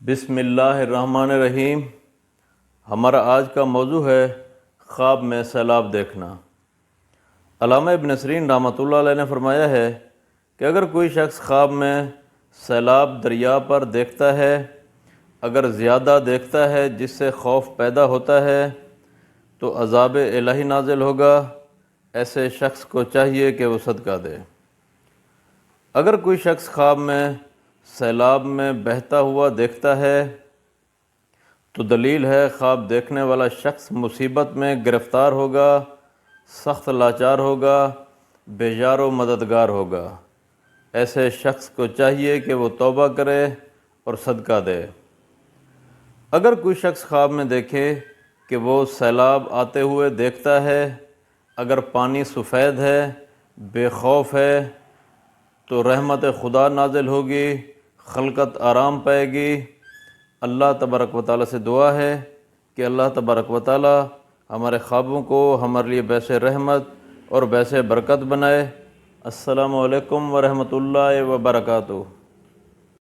بسم اللہ الرحمن الرحیم۔ ہمارا آج کا موضوع ہے خواب میں سیلاب دیکھنا۔ علامہ ابن سیرین رحمۃ اللہ علیہ نے فرمایا ہے کہ اگر کوئی شخص خواب میں سیلاب دریا پر دیکھتا ہے، اگر زیادہ دیکھتا ہے جس سے خوف پیدا ہوتا ہے تو عذاب الہی نازل ہوگا، ایسے شخص کو چاہیے کہ وہ صدقہ دے۔ اگر کوئی شخص خواب میں سیلاب میں بہتا ہوا دیکھتا ہے تو دلیل ہے خواب دیکھنے والا شخص مصیبت میں گرفتار ہوگا، سخت لاچار ہوگا، بے یار و مددگار ہوگا۔ ایسے شخص کو چاہیے کہ وہ توبہ کرے اور صدقہ دے۔ اگر کوئی شخص خواب میں دیکھے کہ وہ سیلاب آتے ہوئے دیکھتا ہے، اگر پانی سفید ہے، بے خوف ہے، تو رحمت خدا نازل ہوگی، خلقت آرام پائے گی۔ اللہ تبارک و تعالیٰ سے دعا ہے کہ اللہ تبارک و تعالیٰ ہمارے خوابوں کو ہمارے لیے باعث رحمت اور باعث برکت بنائے۔ السلام علیکم ورحمۃ اللہ وبرکاتہ۔